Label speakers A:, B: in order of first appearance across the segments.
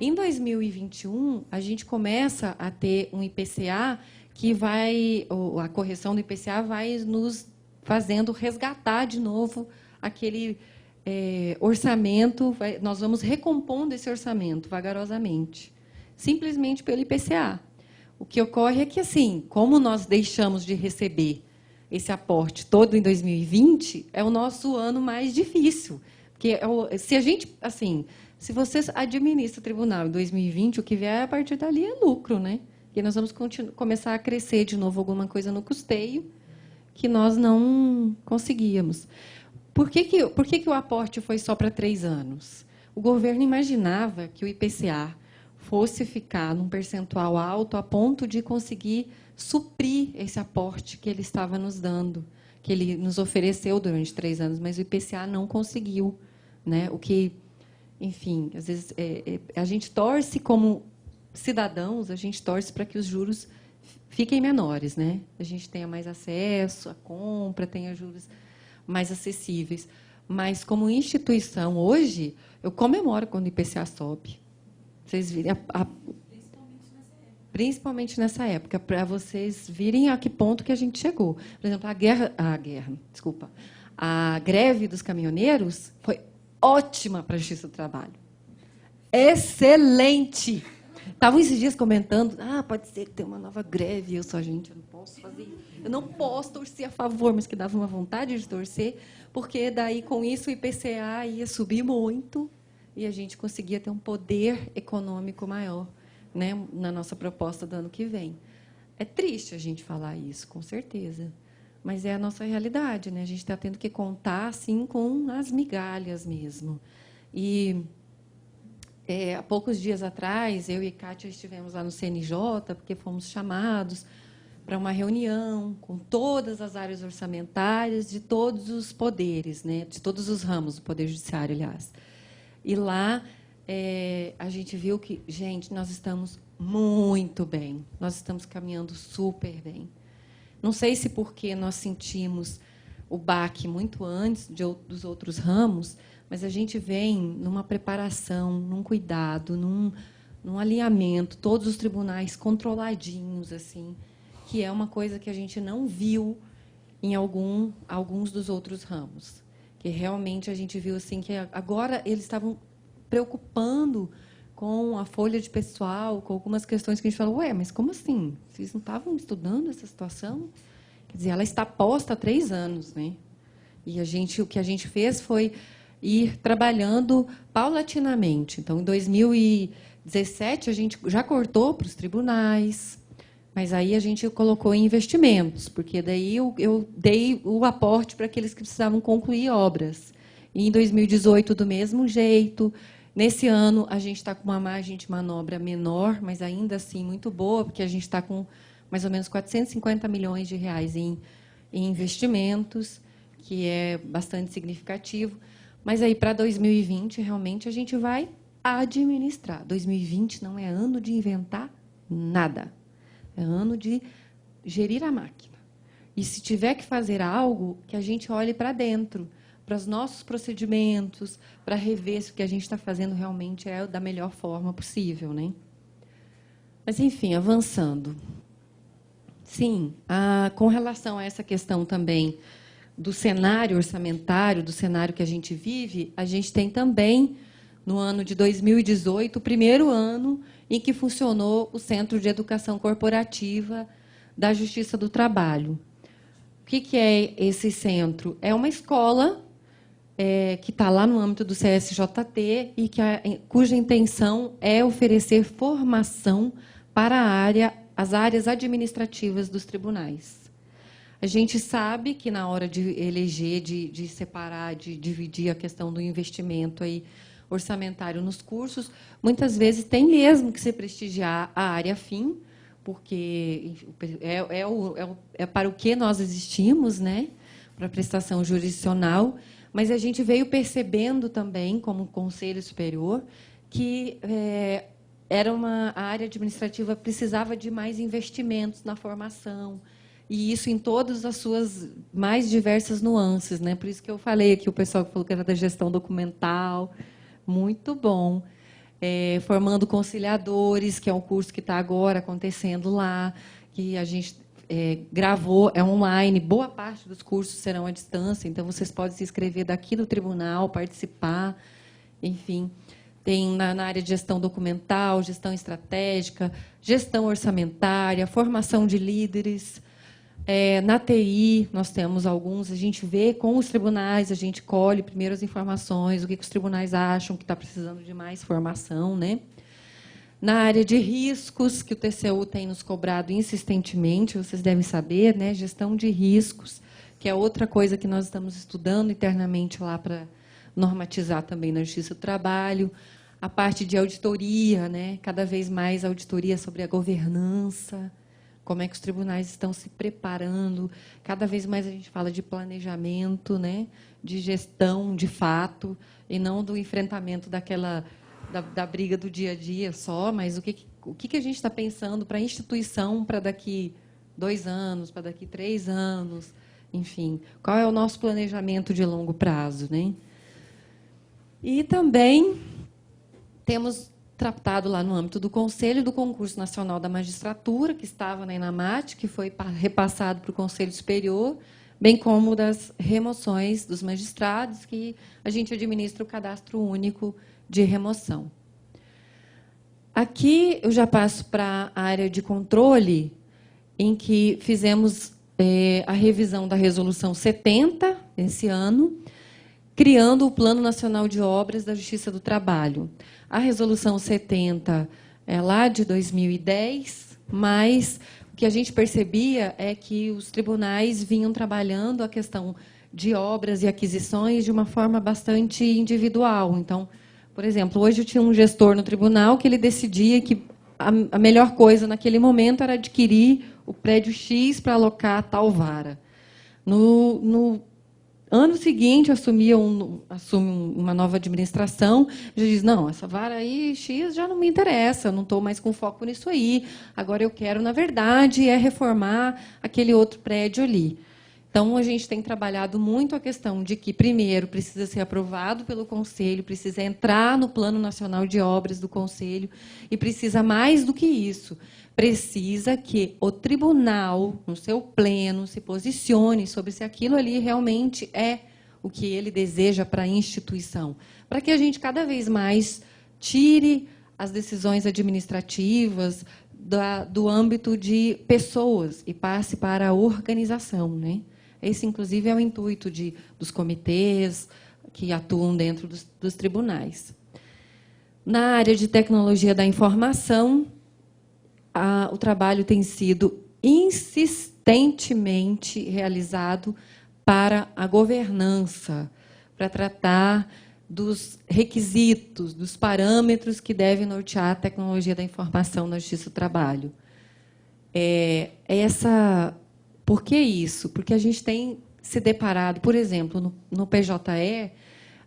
A: Em 2021, a gente começa a ter um IPCA que vai, a correção do IPCA vai nos fazendo resgatar de novo aquele orçamento, nós vamos recompondo esse orçamento vagarosamente, simplesmente pelo IPCA. O que ocorre é que, assim, como nós deixamos de receber esse aporte todo em 2020, é o nosso ano mais difícil. Porque se a gente, assim, se você administra o tribunal em 2020, o que vier a partir dali é lucro, né? E nós vamos começar a crescer de novo alguma coisa no custeio que nós não conseguíamos. Por que o aporte foi só para 3 anos? O governo imaginava que o IPCA fosse ficar num percentual alto a ponto de conseguir suprir esse aporte que ele estava nos dando, que ele nos ofereceu durante 3 anos, mas o IPCA não conseguiu, né? O que, enfim, às vezes a gente torce como cidadãos, a gente torce para que os juros fiquem menores, né? A gente tenha mais acesso à compra, tenha juros mais acessíveis. Mas, como instituição, hoje, eu comemoro quando o IPCA sobe. Vocês virem principalmente nessa época, para vocês virem a que ponto que a gente chegou. Por exemplo, a greve dos caminhoneiros foi ótima para a Justiça do Trabalho. Excelente! Estavam esses dias comentando, pode ser que tenha uma nova greve, eu não posso fazer isso. Eu não posso torcer a favor, mas que dava uma vontade de torcer, porque daí, com isso, o IPCA ia subir muito e a gente conseguia ter um poder econômico maior, né, na nossa proposta do ano que vem. É triste a gente falar isso, com certeza, mas é a nossa realidade, né? A gente está tendo que contar assim, com as migalhas mesmo. E há poucos dias atrás, eu e Kátia estivemos lá no CNJ, porque fomos chamados para uma reunião com todas as áreas orçamentárias de todos os poderes, né, de todos os ramos do Poder Judiciário, aliás. E lá a gente viu que, gente, nós estamos muito bem, nós estamos caminhando super bem. Não sei se porque nós sentimos o baque muito antes dos outros ramos, mas a gente vem numa preparação, num cuidado, num alinhamento, todos os tribunais controladinhos, assim, que é uma coisa que a gente não viu em alguns dos outros ramos. Que realmente a gente viu assim, que agora eles estavam preocupando com a folha de pessoal, com algumas questões que a gente falou, mas como assim? Vocês não estavam estudando essa situação? Quer dizer, ela está posta há 3 anos, né? E o que a gente fez foi ir trabalhando paulatinamente. Então, em 2017, a gente já cortou para os tribunais, mas aí a gente colocou em investimentos, porque daí eu dei o aporte para aqueles que precisavam concluir obras. E em 2018, do mesmo jeito. Nesse ano, a gente está com uma margem de manobra menor, mas ainda assim muito boa, porque a gente está com mais ou menos 450 milhões de reais em investimentos, que é bastante significativo. Mas aí, para 2020, realmente, a gente vai administrar. 2020 não é ano de inventar nada. É ano de gerir a máquina. E, se tiver que fazer algo, que a gente olhe para dentro, para os nossos procedimentos, para rever se o que a gente está fazendo realmente é da melhor forma possível, né? Mas, enfim, avançando. Sim, com relação a essa questão também do cenário orçamentário, do cenário que a gente vive, a gente tem também, no ano de 2018, o primeiro ano em que funcionou o Centro de Educação Corporativa da Justiça do Trabalho. O que é esse centro? É uma escola que está lá no âmbito do CSJT e cuja intenção é oferecer formação para as áreas administrativas dos tribunais. A gente sabe que, na hora de eleger, de separar, de dividir a questão do investimento aí orçamentário nos cursos, muitas vezes tem mesmo que se prestigiar a área fim, porque é para o que nós existimos, né? Para a prestação jurisdicional, mas a gente veio percebendo também, como Conselho Superior, que a área administrativa precisava de mais investimentos na formação, e isso em todas as suas mais diversas nuances, né? Por isso que eu falei aqui, o pessoal que falou que era da gestão documental, muito bom. formando conciliadores, que é um curso que está agora acontecendo lá, que a gente gravou, é online, boa parte dos cursos serão à distância, então vocês podem se inscrever daqui do tribunal, participar, enfim. Tem na área de gestão documental, gestão estratégica, gestão orçamentária, formação de líderes. Na TI, nós temos alguns, a gente vê com os tribunais, a gente colhe primeiro as informações, o que os tribunais acham que está precisando de mais formação, né? Na área de riscos, que o TCU tem nos cobrado insistentemente, vocês devem saber, né? Gestão de riscos, que é outra coisa que nós estamos estudando internamente lá para normatizar também na Justiça do Trabalho. A parte de auditoria, né? Cada vez mais auditoria sobre a governança, como é que os tribunais estão se preparando. Cada vez mais a gente fala de planejamento, né? De gestão, de fato, e não do enfrentamento da briga do dia a dia só, mas o que a gente está pensando para a instituição para daqui 2 anos, para daqui 3 anos, enfim, qual é o nosso planejamento de longo prazo, né? E também temos tratado lá no âmbito do Conselho do Concurso Nacional da Magistratura, que estava na Enamate, que foi repassado para o Conselho Superior, bem como das remoções dos magistrados, que a gente administra o cadastro único de remoção. Aqui eu já passo para a área de controle, em que fizemos a revisão da Resolução 70, esse ano, criando o Plano Nacional de Obras da Justiça do Trabalho. A Resolução 70 é lá de 2010, mas o que a gente percebia é que os tribunais vinham trabalhando a questão de obras e aquisições de uma forma bastante individual. Então, por exemplo, hoje eu tinha um gestor no tribunal que ele decidia que a melhor coisa naquele momento era adquirir o prédio X para alocar tal vara. No ano seguinte, assume uma nova administração, já diz, não, essa vara aí, X, já não me interessa, não estou mais com foco nisso aí, agora eu quero, na verdade, reformar aquele outro prédio ali. Então, a gente tem trabalhado muito a questão de que, primeiro, precisa ser aprovado pelo Conselho, precisa entrar no Plano Nacional de Obras do Conselho, e precisa, mais do que isso, precisa que o tribunal, no seu pleno, se posicione sobre se aquilo ali realmente é o que ele deseja para a instituição, para que a gente, cada vez mais, tire as decisões administrativas do âmbito de pessoas e passe para a organização, né? Esse, inclusive, é o intuito dos comitês que atuam dentro dos tribunais. Na área de tecnologia da informação, o trabalho tem sido insistentemente realizado para a governança, para tratar dos requisitos, dos parâmetros que devem nortear a tecnologia da informação na Justiça do Trabalho. Por que isso? Porque a gente tem se deparado, por exemplo, no PJE,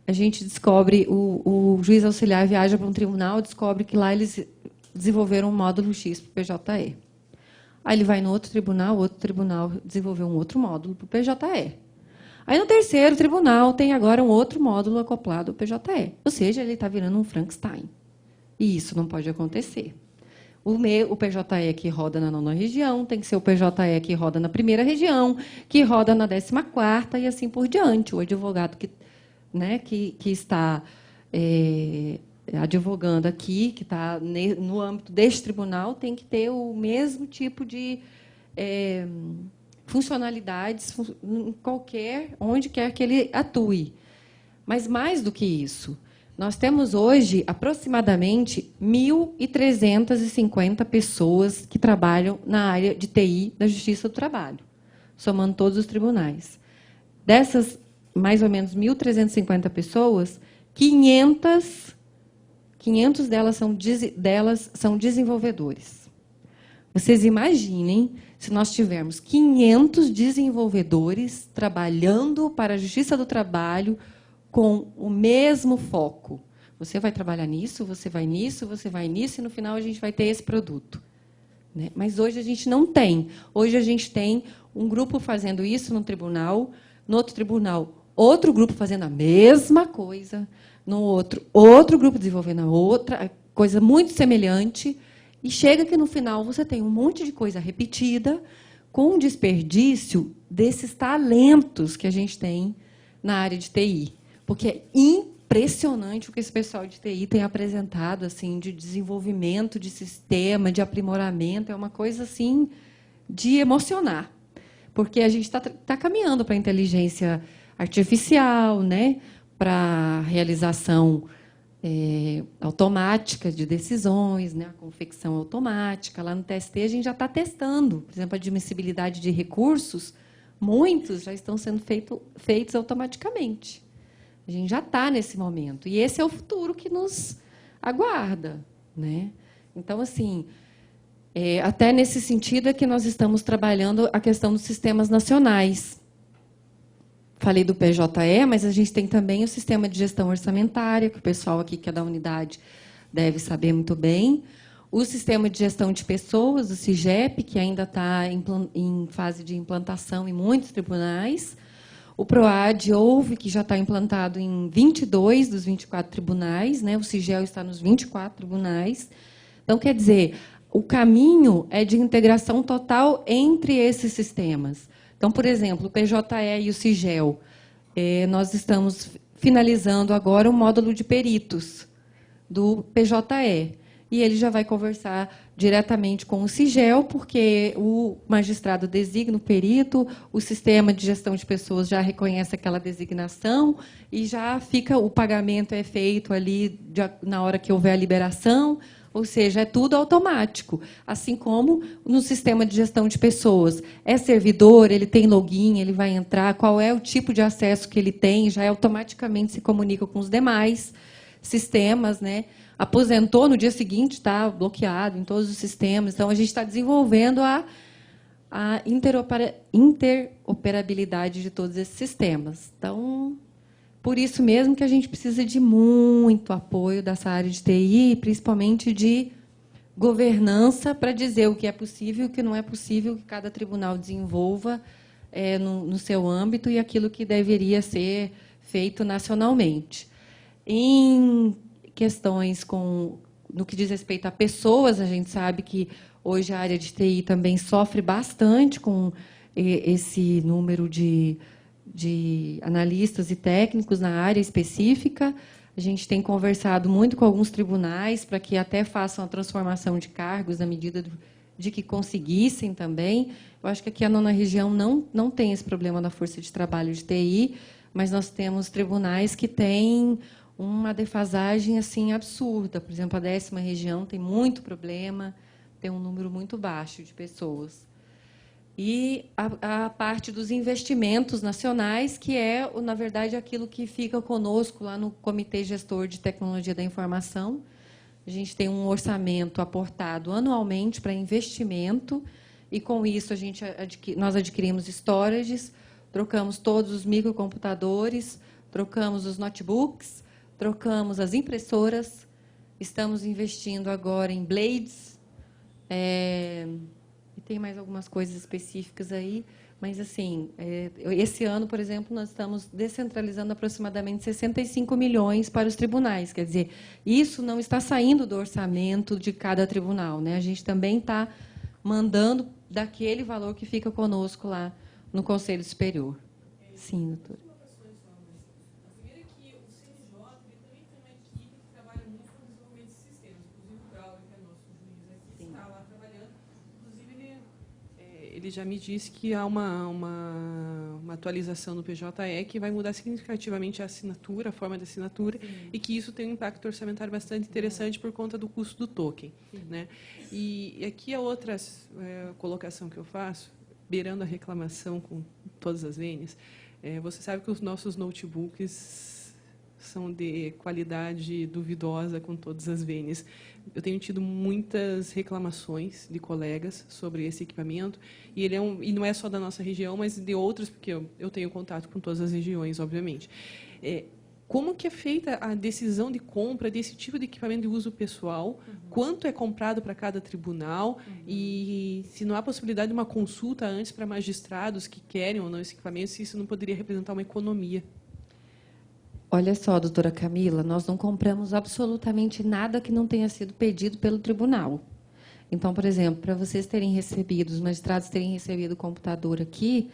A: a gente descobre, o juiz auxiliar viaja para um tribunal, descobre que lá eles desenvolveram um módulo X para o PJE. Aí ele vai no outro tribunal desenvolveu um outro módulo para o PJE. Aí, no terceiro tribunal, tem agora um outro módulo acoplado ao PJE. Ou seja, ele está virando um Frankenstein. E isso não pode acontecer. O PJE que roda na 9ª região tem que ser o PJE que roda na 1ª região, que roda na 14ª e assim por diante. O advogado que está advogando aqui, que está no âmbito deste tribunal, tem que ter o mesmo tipo de funcionalidades onde quer que ele atue. Mas, mais do que isso, nós temos hoje aproximadamente 1.350 pessoas que trabalham na área de TI da Justiça do Trabalho, somando todos os tribunais. Dessas, mais ou menos 1.350 pessoas, 500 delas são desenvolvedores. Vocês imaginem se nós tivermos 500 desenvolvedores trabalhando para a Justiça do Trabalho com o mesmo foco. Você vai trabalhar nisso, você vai nisso, e no final a gente vai ter esse produto. Né? Mas hoje a gente não tem. Hoje a gente tem um grupo fazendo isso no tribunal, no outro tribunal, outro grupo fazendo a mesma coisa, no outro grupo desenvolvendo a outra. coisa muito semelhante, e chega que no final você tem um monte de coisa repetida, com desperdício desses talentos que a gente tem na área de TI. Porque é impressionante o que esse pessoal de TI tem apresentado, assim, de desenvolvimento de sistema, de aprimoramento, é uma coisa assim de emocionar. Porque a gente está caminhando para a inteligência artificial, né, para a realização automática de decisões, né, a confecção automática. Lá no TST a gente já está testando, por exemplo, a admissibilidade de recursos, muitos já estão sendo feitos automaticamente. A gente já está nesse momento. E esse é o futuro que nos aguarda, né? Então, assim, até nesse sentido é que nós estamos trabalhando a questão dos sistemas nacionais. Falei do PJE, mas a gente tem também o sistema de gestão orçamentária, que o pessoal aqui que é da unidade deve saber muito bem. O sistema de gestão de pessoas, o SIGEP, que ainda está em fase de implantação em muitos tribunais. O PROAD houve, que já está implantado em 22 dos 24 tribunais, né? O SIGEL está nos 24 tribunais. Então, quer dizer, o caminho é de integração total entre esses sistemas. Então, por exemplo, o PJE e o SIGEL, nós estamos finalizando agora o módulo de peritos do PJE. E ele já vai conversar diretamente com o SIGEL, porque o magistrado designa o perito, o sistema de gestão de pessoas já reconhece aquela designação e já fica, o pagamento é feito ali na hora que houver a liberação, ou seja, é tudo automático. Assim como no sistema de gestão de pessoas. É servidor, ele tem login, ele vai entrar, qual é o tipo de acesso que ele tem, já automaticamente se comunica com os demais sistemas, né? Aposentou, no dia seguinte está bloqueado em todos os sistemas. Então, a gente está desenvolvendo a interoperabilidade de todos esses sistemas. Então, por isso mesmo que a gente precisa de muito apoio dessa área de TI, principalmente de governança, para dizer o que é possível e o que não é possível que cada tribunal desenvolva no seu âmbito e aquilo que deveria ser feito nacionalmente. Em questões no que diz respeito a pessoas, a gente sabe que hoje a área de TI também sofre bastante com esse número de analistas e técnicos na área específica. A gente tem conversado muito com alguns tribunais para que até façam a transformação de cargos na medida de que conseguissem também. Eu acho que aqui a 9ª região não tem esse problema da força de trabalho de TI, mas nós temos tribunais que têm uma defasagem assim absurda. Por exemplo, a 10ª região tem muito problema, tem um número muito baixo de pessoas. E a parte dos investimentos nacionais, que é, na verdade, aquilo que fica conosco lá no Comitê Gestor de Tecnologia da Informação. A gente tem um orçamento aportado anualmente para investimento, e, com isso, nós adquirimos storages, trocamos todos os microcomputadores, trocamos os notebooks, trocamos as impressoras, estamos investindo agora em blades, e tem mais algumas coisas específicas aí, mas, assim, esse ano, por exemplo, nós estamos descentralizando aproximadamente 65 milhões para os tribunais. Quer dizer, isso não está saindo do orçamento de cada tribunal, né? A gente também está mandando daquele valor que fica conosco lá no Conselho Superior. Sim, doutora.
B: Ele já me disse que há uma atualização no PJE que vai mudar significativamente a assinatura, a forma de assinatura, sim, e que isso tem um impacto orçamentário bastante interessante por conta do custo do token, né? E aqui a outra colocação que eu faço, beirando a reclamação com todas as vênias, você sabe que os nossos notebooks são de qualidade duvidosa com todas as vênias. Eu tenho tido muitas reclamações de colegas sobre esse equipamento, e ele e não é só da nossa região, mas de outras, porque eu tenho contato com todas as regiões, obviamente. Como que é feita a decisão de compra desse tipo de equipamento de uso pessoal? Uhum. Quanto é comprado para cada tribunal? Uhum. E se não há possibilidade de uma consulta antes para magistrados que querem ou não esse equipamento, se isso não poderia representar uma economia?
A: Olha só, doutora Camila, nós não compramos absolutamente nada que não tenha sido pedido pelo tribunal. Então, por exemplo, para vocês terem recebido, os magistrados terem recebido o computador aqui,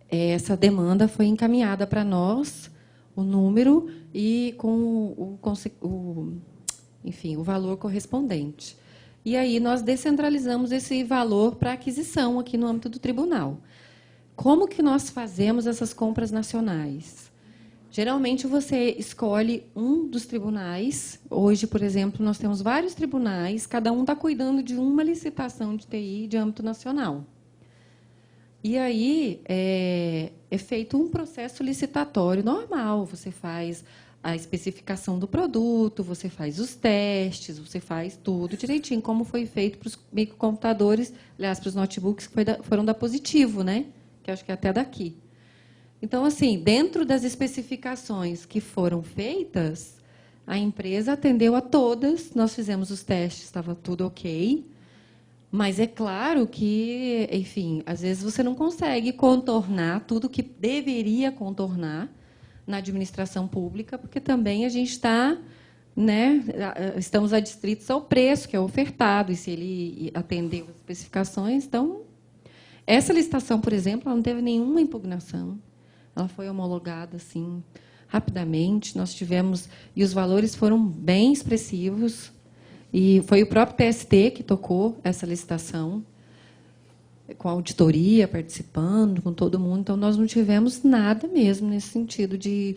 A: essa demanda foi encaminhada para nós, o número, e com enfim, o valor correspondente. E aí nós descentralizamos esse valor para aquisição aqui no âmbito do tribunal. Como que nós fazemos essas compras nacionais? Geralmente você escolhe um dos tribunais. Hoje, por exemplo, nós temos vários tribunais, cada um está cuidando de uma licitação de TI de âmbito nacional. E aí é feito um processo licitatório normal. Você faz a especificação do produto, você faz os testes, você faz tudo direitinho, como foi feito para os microcomputadores, aliás, para os notebooks que foram da Positivo, né? Que acho que é até daqui. Então, assim, dentro das especificações que foram feitas, a empresa atendeu a todas, nós fizemos os testes, estava tudo ok. Mas é claro que, enfim, às vezes você não consegue contornar tudo que deveria contornar na administração pública, porque também a gente está, né, estamos adstritos ao preço que é ofertado, e se ele atendeu as especificações, então, essa licitação, por exemplo, ela não teve nenhuma impugnação, ela foi homologada, assim, rapidamente, nós tivemos, e os valores foram bem expressivos, e foi o próprio TST que tocou essa licitação, com a auditoria participando, com todo mundo. Então, nós não tivemos nada mesmo nesse sentido de...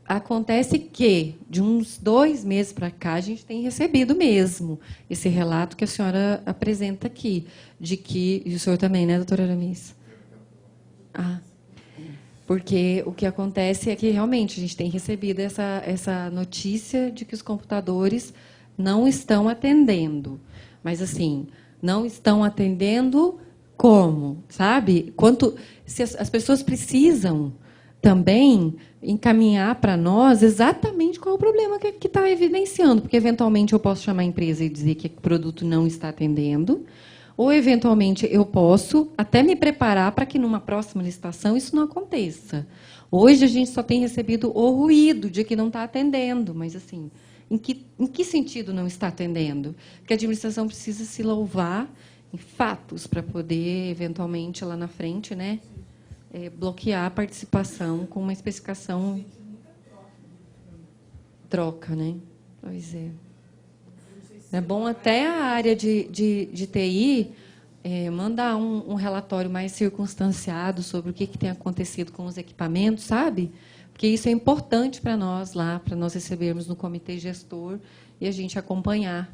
A: Acontece que, de uns 2 meses para cá, a gente tem recebido mesmo esse relato que a senhora apresenta aqui, de que... E o senhor também, né, doutora Aramis? Porque o que acontece é que, realmente, a gente tem recebido essa notícia de que os computadores não estão atendendo. Mas, assim, não estão atendendo como, sabe? Se as pessoas precisam também encaminhar para nós exatamente qual é o problema que está evidenciando, porque, eventualmente, eu posso chamar a empresa e dizer que o produto não está atendendo, ou, eventualmente, eu posso até me preparar para que, numa próxima licitação, isso não aconteça. Hoje, a gente só tem recebido o ruído de que não está atendendo, mas, assim... Em que sentido não está atendendo? Porque a administração precisa se louvar em fatos para poder, eventualmente, lá na frente, né, bloquear a participação com uma especificação troca, né? Pois é. É bom até a área de TI mandar um relatório mais circunstanciado sobre o que tem acontecido com os equipamentos, sabe? Porque isso é importante para nós lá, para nós recebermos no comitê gestor e a gente acompanhar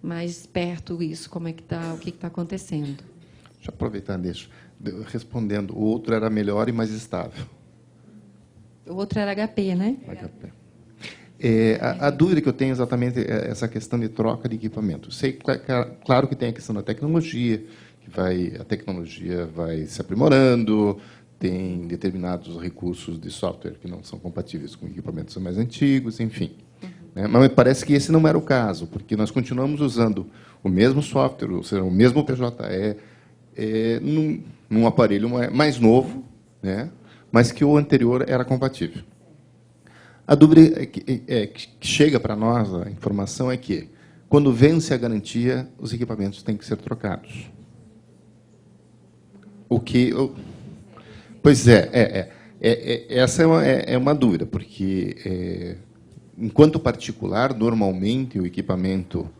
A: mais perto isso, como é que está, o que está acontecendo.
C: Deixa eu aproveitar nisso. Respondendo, o outro era melhor e mais estável.
A: O outro era HP, né?
C: HP. A dúvida que eu tenho é exatamente essa questão de troca de equipamento. Sei, claro que tem a questão da tecnologia, a tecnologia vai se aprimorando, tem determinados recursos de software que não são compatíveis com equipamentos mais antigos, enfim. Né? Mas me parece que esse não era o caso, porque nós continuamos usando o mesmo software, ou seja, o mesmo PJE, num aparelho mais novo, né? Mas que o anterior era compatível. A dúvida que chega para nós, a informação é que, quando vence a garantia, os equipamentos têm que ser trocados. Pois essa é uma dúvida, porque, enquanto particular, normalmente o equipamento,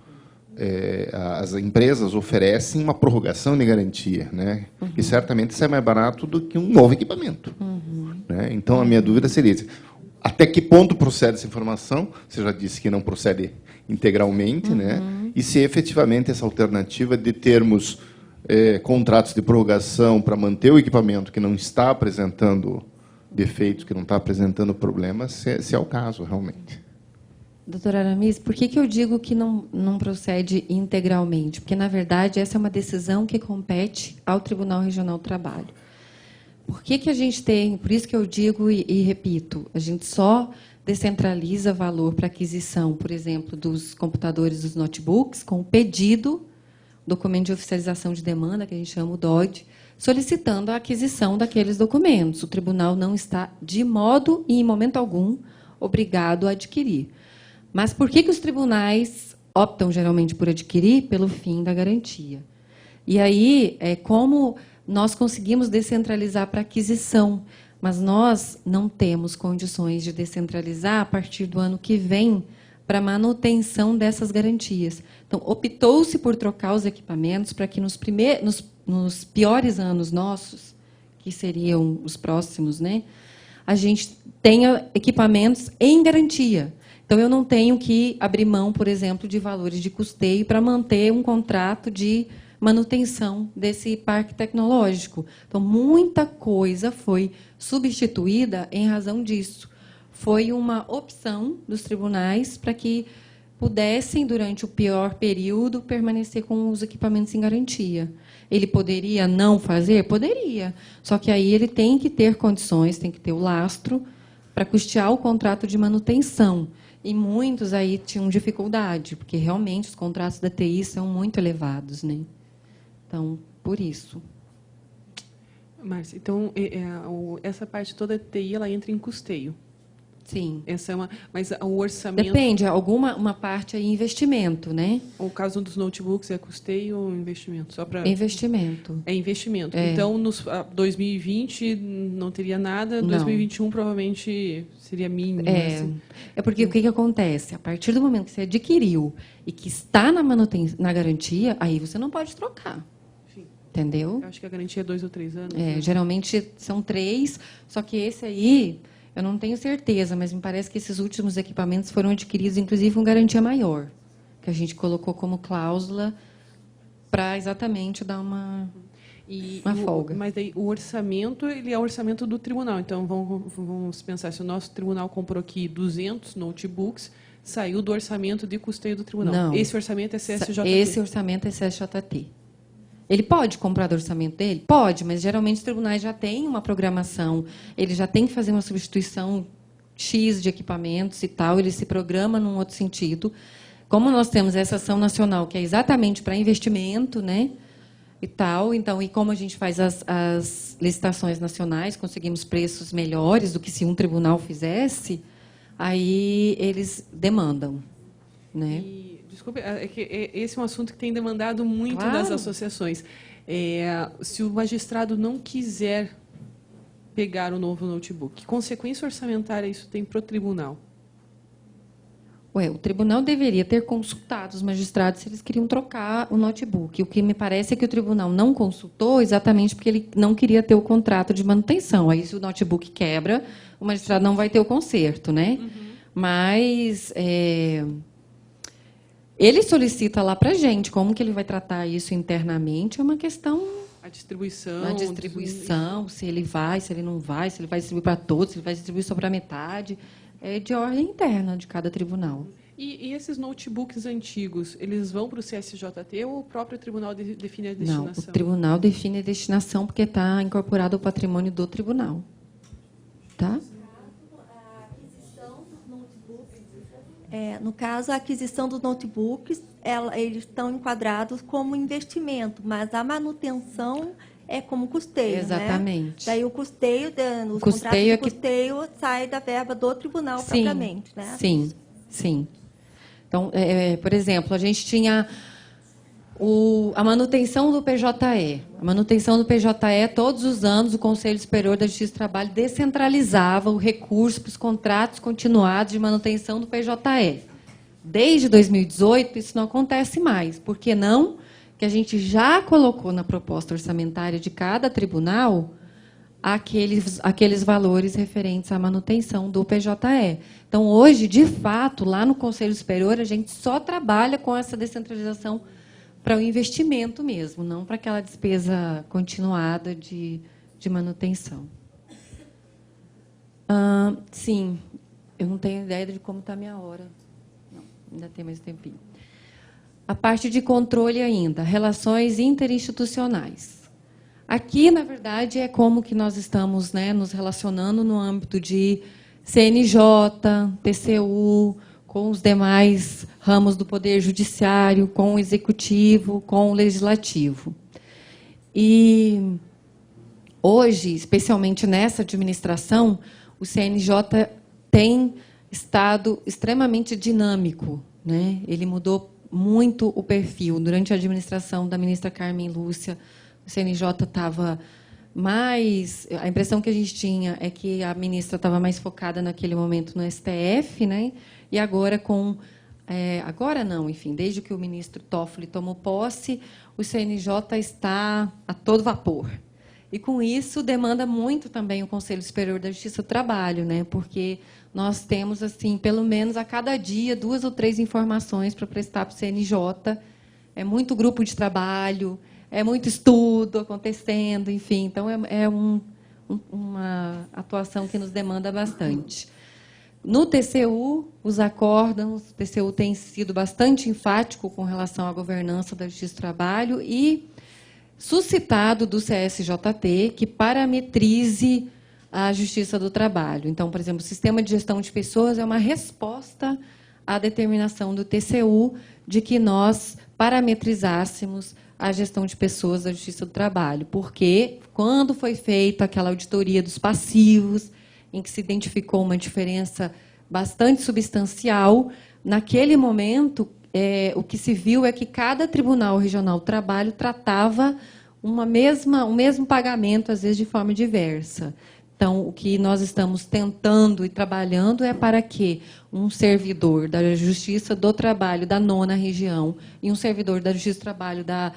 C: as empresas oferecem uma prorrogação de garantia, né? E certamente isso é mais barato do que um novo equipamento. Né? Então, a minha dúvida seria: até que ponto procede essa informação? Você já disse que não procede integralmente, né? E se efetivamente essa alternativa de termos contratos de prorrogação para manter o equipamento que não está apresentando defeitos, que não está apresentando problemas, se é o caso, realmente.
A: Doutora Aramis, por que eu digo que não procede integralmente? Porque, na verdade, essa é uma decisão que compete ao Tribunal Regional do Trabalho. Por que a gente tem... Por isso que eu digo e repito, a gente só descentraliza valor para aquisição, por exemplo, dos computadores, dos notebooks, com o pedido, documento de oficialização de demanda, que a gente chama o DOD, solicitando a aquisição daqueles documentos. O tribunal não está, de modo e em momento algum, obrigado a adquirir. Mas por que os tribunais optam geralmente por adquirir? Pelo fim da garantia. E aí, como nós conseguimos descentralizar para aquisição, mas nós não temos condições de descentralizar a partir do ano que vem para manutenção dessas garantias. Então, optou-se por trocar os equipamentos para que nos piores anos nossos, que seriam os próximos, né, a gente tenha equipamentos em garantia. Então, eu não tenho que abrir mão, por exemplo, de valores de custeio para manter um contrato de manutenção desse parque tecnológico. Então, muita coisa foi substituída em razão disso. Foi uma opção dos tribunais para que pudessem, durante o pior período, permanecer com os equipamentos em garantia. Ele poderia não fazer? Poderia. Só que aí ele tem que ter condições, tem que ter o lastro para custear o contrato de manutenção. E muitos aí tinham dificuldade, porque realmente os contratos da TI são muito elevados, né? Então, por isso.
B: Márcia, então, essa parte toda da TI, ela entra em custeio.
A: Sim.
B: Essa é mas o orçamento...
A: Depende, uma parte é investimento, né?
B: O caso dos notebooks é custeio ou investimento? Só para...
A: Investimento.
B: É investimento.
A: É.
B: Então, 2020 não teria nada,
A: Não.
B: 2021 provavelmente seria mínimo. Assim.
A: É porque o que acontece? A partir do momento que você adquiriu e que está na garantia, aí você não pode trocar.
B: Sim.
A: Entendeu?
B: Eu acho que a garantia é 2 ou 3 anos.
A: Geralmente são 3, só que esse aí... Eu não tenho certeza, mas me parece que esses últimos equipamentos foram adquiridos, inclusive, com garantia maior, que a gente colocou como cláusula para exatamente dar uma folga.
B: Mas daí, o orçamento, ele é o orçamento do tribunal. Então, vamos pensar, se o nosso tribunal comprou aqui 200 notebooks, saiu do orçamento de custeio do tribunal.
A: Não.
B: Esse orçamento é CSJT?
A: Esse orçamento é CSJT. Ele pode comprar do orçamento dele? Pode, mas geralmente os tribunais já têm uma programação, ele já tem que fazer uma substituição X de equipamentos e tal, ele se programa num outro sentido. Como nós temos essa ação nacional, que é exatamente para investimento, né, e tal, então, e como a gente faz as licitações nacionais, conseguimos preços melhores do que se um tribunal fizesse, aí eles demandam, né?
B: Desculpe, esse é um assunto que tem demandado muito das associações. Se o magistrado não quiser pegar o novo notebook, que consequência orçamentária isso tem para o tribunal?
A: O tribunal deveria ter consultado os magistrados se eles queriam trocar o notebook. O que me parece é que o tribunal não consultou exatamente porque ele não queria ter o contrato de manutenção. Aí, se o notebook quebra, o magistrado não vai ter o conserto, né? Uhum. Mas... ele solicita lá para a gente como que ele vai tratar isso internamente, é uma questão...
B: A distribuição,
A: se ele vai, se ele não vai, se ele vai distribuir para todos, se ele vai distribuir só para metade, é de ordem interna de cada tribunal.
B: E esses notebooks antigos, eles vão para o CSJT ou o próprio tribunal define a destinação?
A: Não, o tribunal define a destinação porque está incorporado ao patrimônio do tribunal. Tá?
D: No caso, a aquisição dos notebooks, eles estão enquadrados como investimento, mas a manutenção é como custeio.
A: Exatamente.
D: Daí o custeio, os contratos de custeio sai da verba do tribunal propriamente. Né?
A: Sim, sim. Então, por exemplo, a gente tinha a manutenção do PJE. A manutenção do PJE, todos os anos, o Conselho Superior da Justiça do Trabalho descentralizava o recurso para os contratos continuados de manutenção do PJE. Desde 2018, isso não acontece mais. Por que não? Que a gente já colocou na proposta orçamentária de cada tribunal aqueles valores referentes à manutenção do PJE. Então, hoje, de fato, lá no Conselho Superior, a gente só trabalha com essa descentralização para o investimento mesmo, não para aquela despesa continuada de manutenção. Sim, eu não tenho ideia de como está a minha hora. Não, ainda tem mais um tempinho. A parte de controle ainda, relações interinstitucionais. Aqui, na verdade, é como que nós estamos, né, nos relacionando no âmbito de CNJ, TCU, com os demais ramos do Poder Judiciário, com o Executivo, com o Legislativo. E hoje, especialmente nessa administração, o CNJ tem Estado extremamente dinâmico, né? Ele mudou muito o perfil. Durante a administração da ministra Carmen Lúcia, o CNJ estava mais... A impressão que a gente tinha é que a ministra estava mais focada naquele momento no STF, né? E agora com... agora não, enfim, desde que o ministro Toffoli tomou posse, o CNJ está a todo vapor. E, com isso, demanda muito também o Conselho Superior da Justiça do Trabalho, né? Porque nós temos, assim, pelo menos a cada dia, 2 ou 3 informações para prestar para o CNJ. É muito grupo de trabalho, é muito estudo acontecendo, enfim. Então, uma atuação que nos demanda bastante. No TCU, os acórdãos, o TCU tem sido bastante enfático com relação à governança da Justiça do Trabalho e suscitado do CSJT que parametrize a Justiça do Trabalho. Então, por exemplo, o Sistema de Gestão de Pessoas é uma resposta à determinação do TCU de que nós parametrizássemos a gestão de pessoas da Justiça do Trabalho. Porque, quando foi feita aquela auditoria dos passivos, em que se identificou uma diferença bastante substancial, naquele momento, o que se viu é que cada Tribunal Regional do Trabalho tratava o mesmo pagamento, às vezes, de forma diversa. Então, o que nós estamos tentando e trabalhando é para que um servidor da Justiça do Trabalho da 9ª região e um servidor da Justiça do Trabalho da,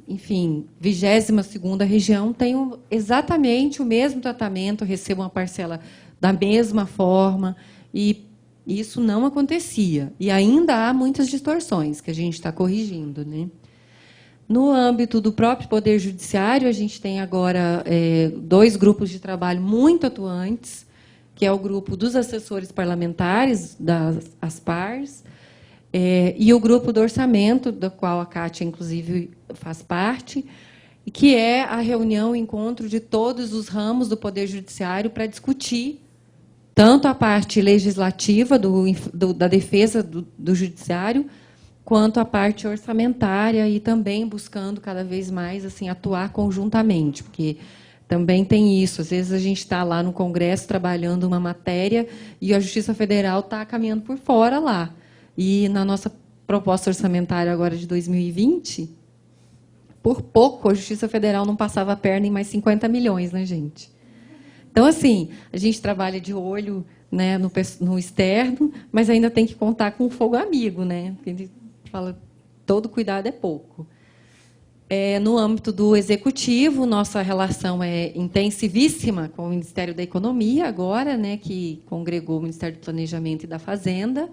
A: enfim, 22ª região tenham exatamente o mesmo tratamento, recebam uma parcela da mesma forma, e isso não acontecia. E ainda há muitas distorções que a gente está corrigindo, né? No âmbito do próprio Poder Judiciário, a gente tem agora 2 grupos de trabalho muito atuantes, que é o grupo dos assessores parlamentares, das ASPARs, e o grupo do orçamento, do qual a Kátia, inclusive, faz parte, que é a reunião, o encontro de todos os ramos do Poder Judiciário para discutir tanto a parte legislativa da defesa do judiciário, quanto a parte orçamentária, e também buscando cada vez mais assim atuar conjuntamente, porque também tem isso. Às vezes a gente está lá no Congresso trabalhando uma matéria e a Justiça Federal está caminhando por fora lá. E na nossa proposta orçamentária agora de 2020, por pouco a Justiça Federal não passava a perna em mais 50 milhões, né, gente? Então, assim, a gente trabalha de olho, né, no externo, mas ainda tem que contar com o fogo amigo, né? Porque ele fala, todo cuidado é pouco. No âmbito do Executivo, nossa relação é intensivíssima com o Ministério da Economia, agora, né, que congregou o Ministério do Planejamento e da Fazenda.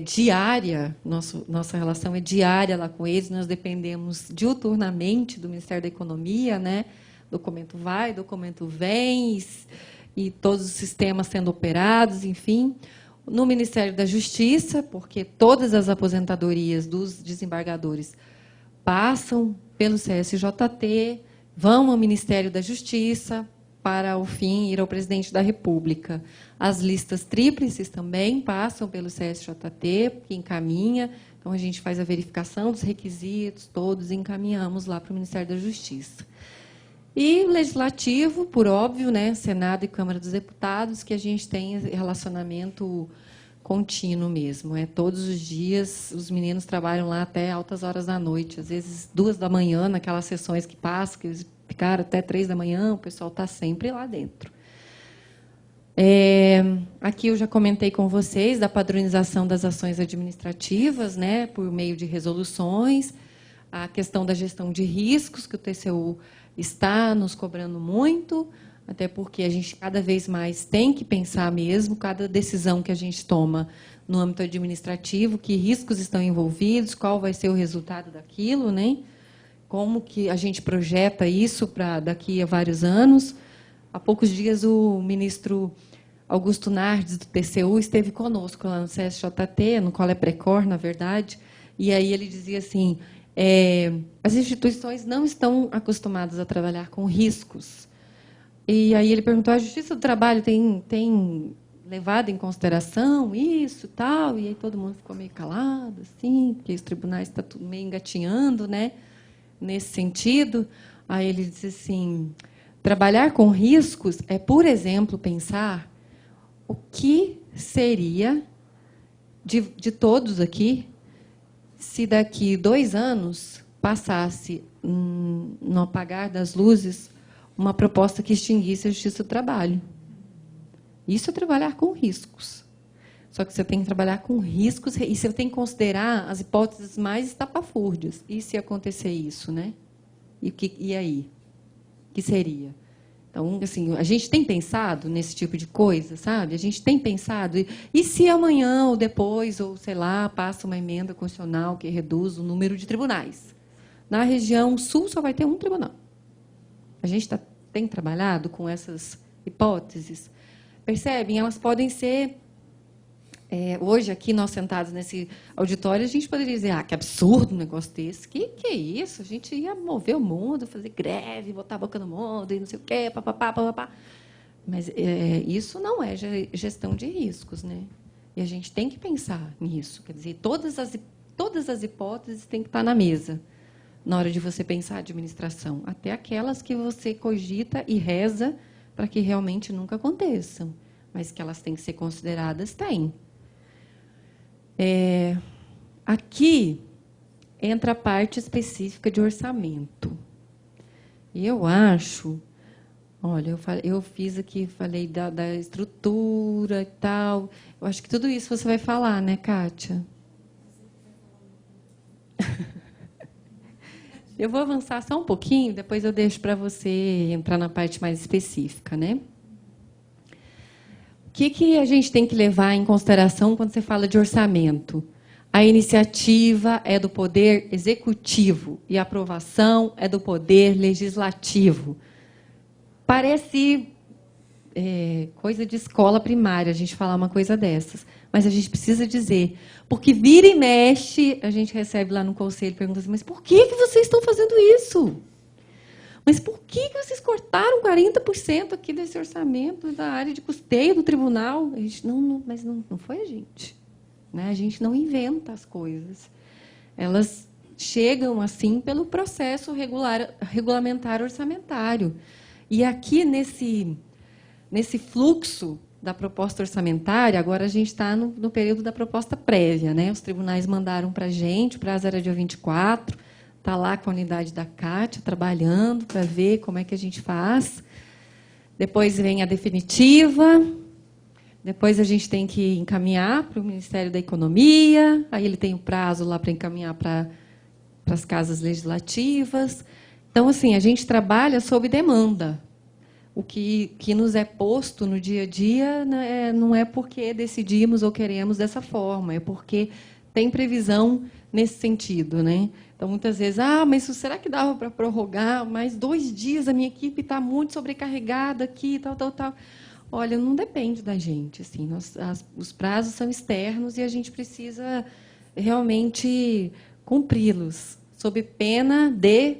A: Diária, nossa relação é diária lá com eles, nós dependemos diuturnamente do Ministério da Economia, né? Documento vai, documento vem, e todos os sistemas sendo operados, enfim. No Ministério da Justiça, porque todas as aposentadorias dos desembargadores passam pelo CSJT, vão ao Ministério da Justiça, para, ao fim, ir ao presidente da República. As listas tríplices também passam pelo CSJT, que encaminha. Então, a gente faz a verificação dos requisitos, todos encaminhamos lá para o Ministério da Justiça. E legislativo, por óbvio, né, Senado e Câmara dos Deputados, que a gente tem relacionamento contínuo mesmo. Todos os dias, os meninos trabalham lá até altas horas da noite, às vezes 2 da manhã, naquelas sessões que passam, que eles ficaram até 3 da manhã, o pessoal está sempre lá dentro. Aqui eu já comentei com vocês da padronização das ações administrativas, né, por meio de resoluções, a questão da gestão de riscos, que o TCU está nos cobrando muito, até porque a gente cada vez mais tem que pensar mesmo, cada decisão que a gente toma no âmbito administrativo, que riscos estão envolvidos, qual vai ser o resultado daquilo, né? Como que a gente projeta isso para daqui a vários anos. Há poucos dias, o ministro Augusto Nardes, do TCU, esteve conosco lá no CSJT, no Coleprecor, na verdade, e aí ele dizia assim, as instituições não estão acostumadas a trabalhar com riscos. E aí ele perguntou, a Justiça do Trabalho tem levado em consideração isso e tal? E aí todo mundo ficou meio calado, assim, porque os tribunais estão tudo meio engatinhando, né, nesse sentido. Aí ele disse assim, trabalhar com riscos é, por exemplo, pensar o que seria, de todos aqui, se daqui 2 anos passasse, no apagar das luzes, uma proposta que extinguisse a justiça do trabalho. Isso é trabalhar com riscos. Só que você tem que trabalhar com riscos e você tem que considerar as hipóteses mais estapafúrdias. E se acontecer isso, né? E aí? O que seria? Então, assim, a gente tem pensado nesse tipo de coisa, sabe? A gente tem pensado. E se amanhã ou depois, ou sei lá, passa uma emenda constitucional que reduz o número de tribunais? Na região sul só vai ter um tribunal. A gente tem trabalhado com essas hipóteses. Percebem? Elas podem ser... hoje, aqui, nós sentados nesse auditório, a gente poderia dizer, que absurdo um negócio desse. Que é isso? A gente ia mover o mundo, fazer greve, botar a boca no mundo, e não sei o quê, papapá. Mas isso não é gestão de riscos, né? E a gente tem que pensar nisso. Quer dizer, todas as hipóteses têm que estar na mesa na hora de você pensar a administração, até aquelas que você cogita e reza para que realmente nunca aconteçam, mas que elas têm que ser consideradas, tem. Aqui entra a parte específica de orçamento. E eu acho, olha, eu fiz aqui, falei da estrutura e tal. Eu acho que tudo isso você vai falar, né, Kátia? Eu vou avançar só um pouquinho, depois eu deixo para você entrar na parte mais específica, né? O que a gente tem que levar em consideração quando você fala de orçamento? A iniciativa é do Poder Executivo e a aprovação é do Poder Legislativo. Parece coisa de escola primária a gente falar uma coisa dessas, mas a gente precisa dizer, porque vira e mexe, a gente recebe lá no conselho, pergunta assim, mas por que vocês estão fazendo isso? Mas por que vocês cortaram 40% aqui desse orçamento da área de custeio do tribunal? A gente, mas não foi a gente. Né? A gente não inventa as coisas. Elas chegam assim pelo processo regulamentar orçamentário. E aqui, nesse fluxo da proposta orçamentária, agora a gente está no período da proposta prévia. Né? Os tribunais mandaram para a gente, o prazo era dia 24, está lá com a unidade da Kátia, trabalhando para ver como é que a gente faz. Depois vem a definitiva, depois a gente tem que encaminhar para o Ministério da Economia, aí ele tem o prazo lá para encaminhar para as casas legislativas. Então, assim, a gente trabalha sob demanda. O que nos é posto no dia a dia não é porque decidimos ou queremos dessa forma, é porque tem previsão nesse sentido. Né? Então, muitas vezes, mas será que dava para prorrogar mais 2 dias? A minha equipe está muito sobrecarregada aqui, tal. Olha, não depende da gente. Assim, os prazos são externos e a gente precisa realmente cumpri-los, sob pena de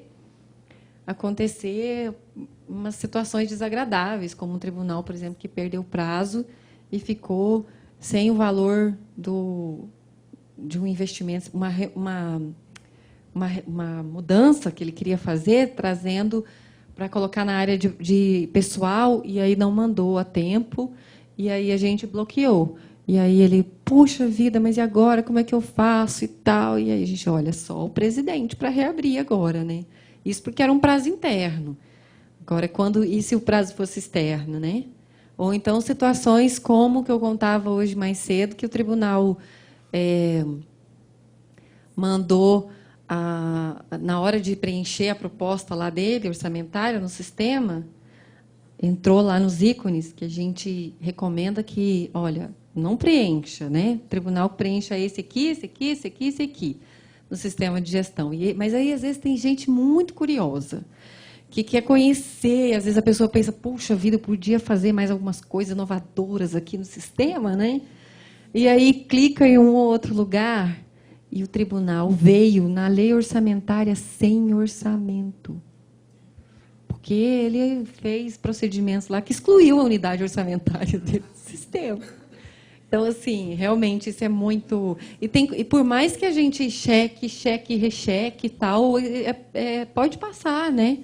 A: acontecer umas situações desagradáveis, como um tribunal, por exemplo, que perdeu o prazo e ficou sem o valor de um investimento, uma mudança que ele queria fazer, trazendo para colocar na área de pessoal, e aí não mandou a tempo, e aí a gente bloqueou. E aí ele, puxa vida, mas e agora? Como é que eu faço e tal? E aí a gente, olha, só o presidente para reabrir agora. Né? Isso porque era um prazo interno. Agora, e se o prazo fosse externo? Né? Ou então situações como que eu contava hoje mais cedo, que o tribunal mandou, na hora de preencher a proposta lá dele, orçamentária, no sistema, entrou lá nos ícones, que a gente recomenda que, olha, não preencha, né? O tribunal preencha esse aqui, no sistema de gestão. Mas aí, às vezes, tem gente muito curiosa, que quer conhecer, às vezes a pessoa pensa, puxa vida, eu podia fazer mais algumas coisas inovadoras aqui no sistema, né? E aí clica em um ou outro lugar, e o tribunal veio na lei orçamentária sem orçamento. Porque ele fez procedimentos lá que excluiu a unidade orçamentária do sistema. Então, assim, realmente isso é muito... E por mais que a gente cheque, recheque e tal, pode passar, né?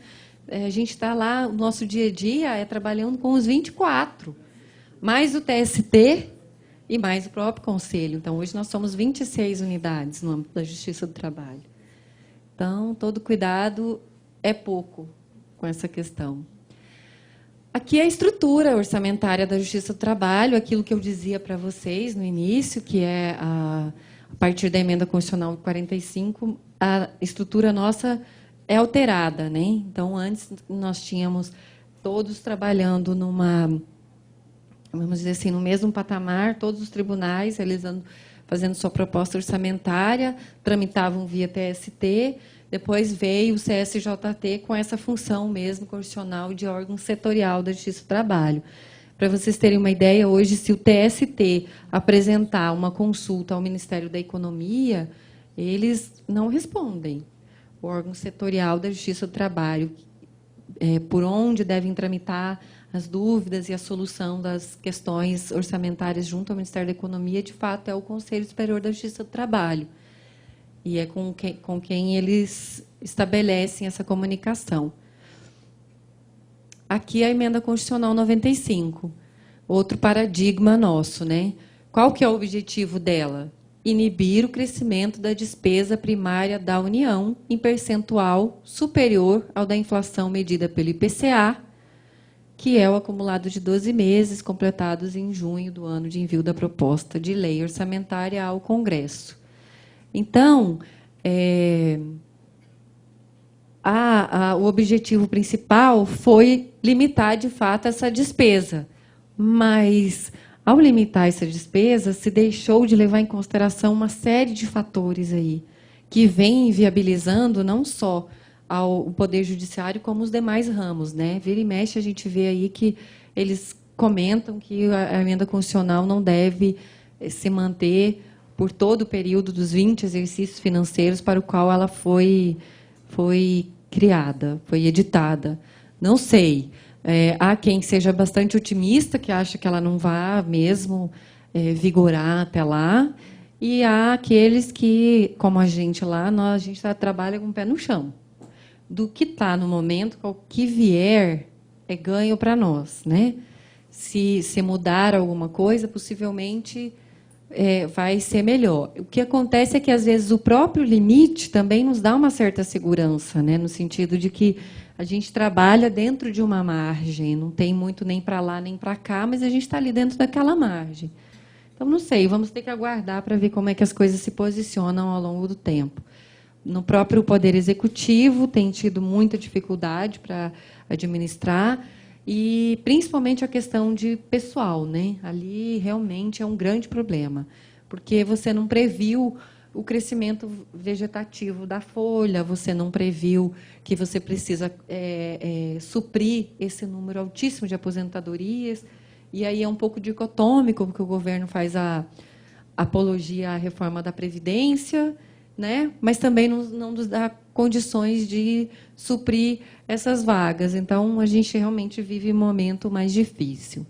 A: A gente está lá, o nosso dia a dia trabalhando com os 24. Mais o TST, e mais o próprio conselho. Então, hoje nós somos 26 unidades no âmbito da Justiça do Trabalho. Então, todo cuidado é pouco com essa questão. Aqui é a estrutura orçamentária da Justiça do Trabalho, aquilo que eu dizia para vocês no início, que é, a partir da emenda constitucional 45, a estrutura nossa é alterada, né? Então, antes nós tínhamos todos trabalhando vamos dizer assim, no mesmo patamar, todos os tribunais fazendo sua proposta orçamentária, tramitavam via TST, depois veio o CSJT com essa função mesmo constitucional de órgão setorial da Justiça do Trabalho. Para vocês terem uma ideia, hoje, se o TST apresentar uma consulta ao Ministério da Economia, eles não respondem. O órgão setorial da Justiça do Trabalho, por onde devem tramitar as dúvidas e a solução das questões orçamentárias junto ao Ministério da Economia, de fato, é o Conselho Superior da Justiça do Trabalho. E é com quem eles estabelecem essa comunicação. Aqui a emenda constitucional 95, outro paradigma nosso, né? Qual que é o objetivo dela? Inibir o crescimento da despesa primária da União em percentual superior ao da inflação medida pelo IPCA, que é o acumulado de 12 meses, completados em junho do ano de envio da proposta de lei orçamentária ao Congresso. Então, o objetivo principal foi limitar, de fato, essa despesa. Mas, ao limitar essa despesa, se deixou de levar em consideração uma série de fatores aí, que vem inviabilizando não só ao Poder Judiciário, como os demais ramos, né? Vira e mexe, a gente vê aí que eles comentam que a emenda constitucional não deve se manter por todo o período dos 20 exercícios financeiros para o qual ela foi criada, foi editada. Não sei. Há quem seja bastante otimista, que acha que ela não vai mesmo vigorar até lá, e há aqueles que, como a gente lá, a gente trabalha com o pé no chão. Do que está no momento, o que vier é ganho para nós, né? Se mudar alguma coisa, possivelmente vai ser melhor. O que acontece é que, às vezes, o próprio limite também nos dá uma certa segurança, né? No sentido de que a gente trabalha dentro de uma margem, não tem muito nem para lá nem para cá, mas a gente está ali dentro daquela margem. Então, não sei, vamos ter que aguardar para ver como é que as coisas se posicionam ao longo do tempo. No próprio Poder Executivo, tem tido muita dificuldade para administrar, e principalmente a questão de pessoal, né? Ali realmente é um grande problema, porque você não previu o crescimento vegetativo da folha, você não previu que você precisa suprir esse número altíssimo de aposentadorias, e aí é um pouco dicotômico, porque o governo faz a apologia à reforma da Previdência, né? Mas também não nos dá condições de suprir essas vagas. Então, a gente realmente vive um momento mais difícil.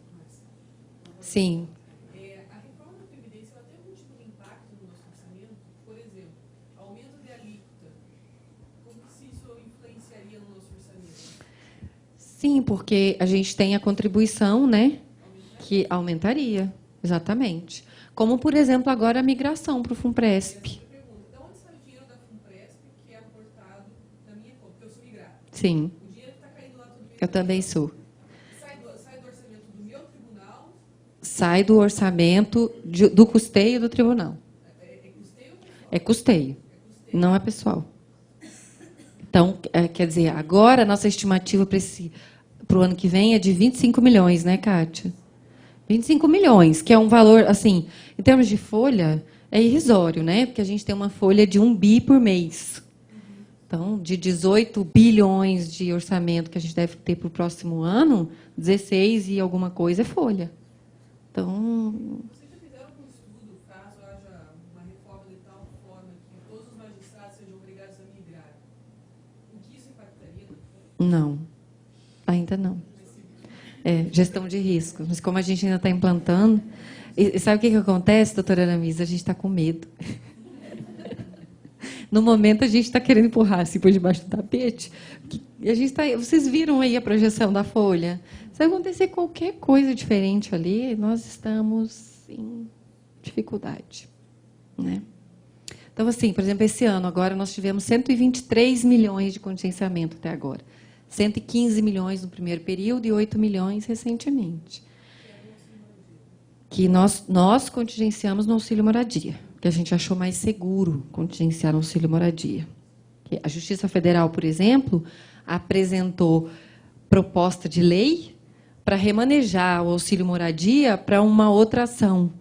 A: Sim.
B: A reforma da Previdência tem algum tipo de impacto no nosso orçamento? Por exemplo, aumento de alíquota. Como que isso influenciaria no nosso orçamento?
A: Sim, porque a gente tem a contribuição, né? Que aumentaria, exatamente. Como, por exemplo, agora a migração para o FUNPRESP. Sim.
B: O dinheiro está caindo lá todo mês.
A: Eu também sou.
B: Sai do orçamento do meu tribunal?
A: Sai do orçamento do custeio do tribunal.
B: É custeio ou pessoal?
A: É custeio. Não é pessoal. Então, quer dizer, agora a nossa estimativa para o ano que vem é de 25 milhões, né, Kátia? 25 milhões, que é um valor, assim, em termos de folha, é irrisório, né? Porque a gente tem uma folha de 1 bi por mês. Então, de 18 bilhões de orçamento que a gente deve ter para o próximo ano, 16 e alguma coisa é folha. Então...
B: Vocês já fizeram algum estudo, caso haja uma reforma de tal forma que todos os magistrados sejam obrigados a migrar? O que isso impactaria?
A: Não, ainda não. Gestão de risco. Mas como a gente ainda está implantando... E sabe o que acontece, doutora Anamisa? A gente está com medo. No momento, a gente está querendo empurrar assim por debaixo do tapete. E a gente vocês viram aí a projeção da folha? Se acontecer qualquer coisa diferente ali, nós estamos em dificuldade, né? Então, assim, por exemplo, esse ano, agora, nós tivemos 123 milhões de contingenciamento até agora. 115 milhões no primeiro período e 8 milhões recentemente. Que nós contingenciamos no auxílio moradia, que a gente achou mais seguro contingenciar no auxílio moradia. A Justiça Federal, por exemplo, apresentou proposta de lei para remanejar o auxílio moradia para uma outra ação.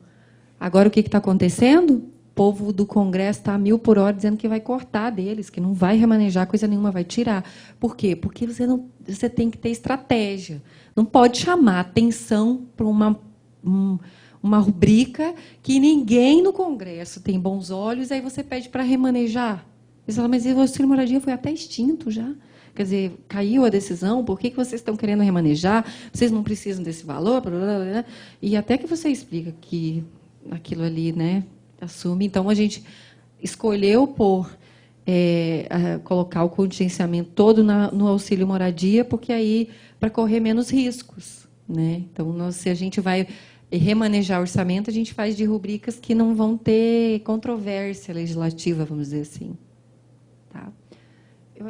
A: Agora, o que está acontecendo? O povo do Congresso está a 1000 por hora dizendo que vai cortar deles, que não vai remanejar coisa nenhuma, vai tirar. Por quê? Porque você tem que ter estratégia. Não pode chamar atenção para uma rubrica que ninguém no Congresso tem bons olhos, aí você pede para remanejar. Você fala, mas o auxílio moradia foi até extinto já. Quer dizer, caiu a decisão, por que vocês estão querendo remanejar? Vocês não precisam desse valor? Blá, blá, blá. E até que você explica que aquilo ali, né, assume. Então, a gente escolheu colocar o contingenciamento todo no auxílio moradia, porque aí, para correr menos riscos, né? Então, se a gente vai remanejar orçamento, a gente faz de rubricas que não vão ter controvérsia legislativa, vamos dizer assim. Tá?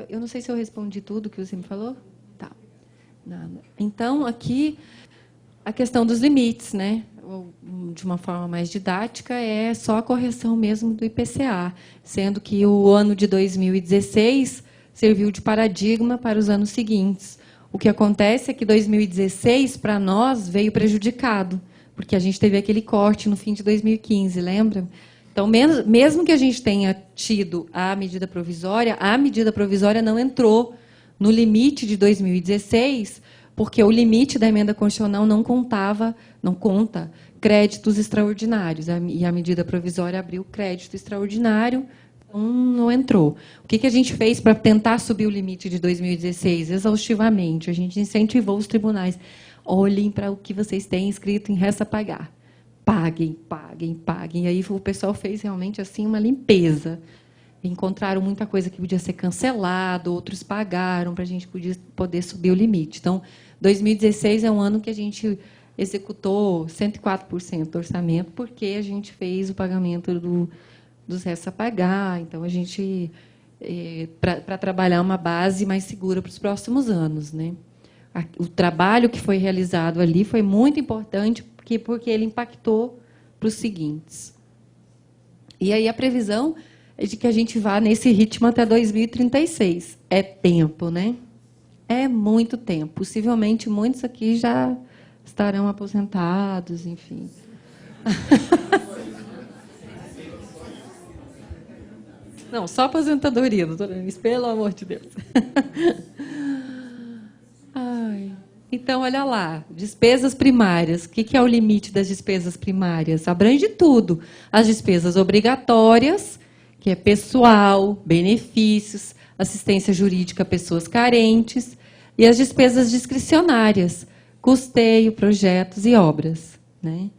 A: Eu não sei se eu respondi tudo que você me falou. Tá. Nada. Então, aqui, a questão dos limites, né? De uma forma mais didática, é só a correção mesmo do IPCA, sendo que o ano de 2016 serviu de paradigma para os anos seguintes. O que acontece é que 2016, para nós, veio prejudicado, porque a gente teve aquele corte no fim de 2015, lembra? Então, mesmo que a gente tenha tido a medida provisória não entrou no limite de 2016, porque o limite da emenda constitucional não conta créditos extraordinários, e a medida provisória abriu crédito extraordinário, então não entrou. O que a gente fez para tentar subir o limite de 2016? Exaustivamente, a gente incentivou os tribunais. Olhem para o que vocês têm escrito em resta pagar. Paguem, paguem, paguem. E aí o pessoal fez realmente assim uma limpeza. Encontraram muita coisa que podia ser cancelado, outros pagaram para a gente poder subir o limite. Então, 2016 é um ano que a gente executou 104% do orçamento, porque a gente fez o pagamento dos restos a pagar. Então, a gente, para trabalhar uma base mais segura para os próximos anos, né? O trabalho que foi realizado ali foi muito importante, porque ele impactou para os seguintes. E aí a previsão é de que a gente vá nesse ritmo até 2036. É tempo, né? É muito tempo. Possivelmente, muitos aqui já estarão aposentados, enfim. Não, só aposentadoria, doutora Anis, pelo amor de Deus. Ai. Então, olha lá, despesas primárias. O que é o limite das despesas primárias? Abrange tudo. As despesas obrigatórias, que é pessoal, benefícios, assistência jurídica a pessoas carentes, e as despesas discricionárias, custeio, projetos e obras, né?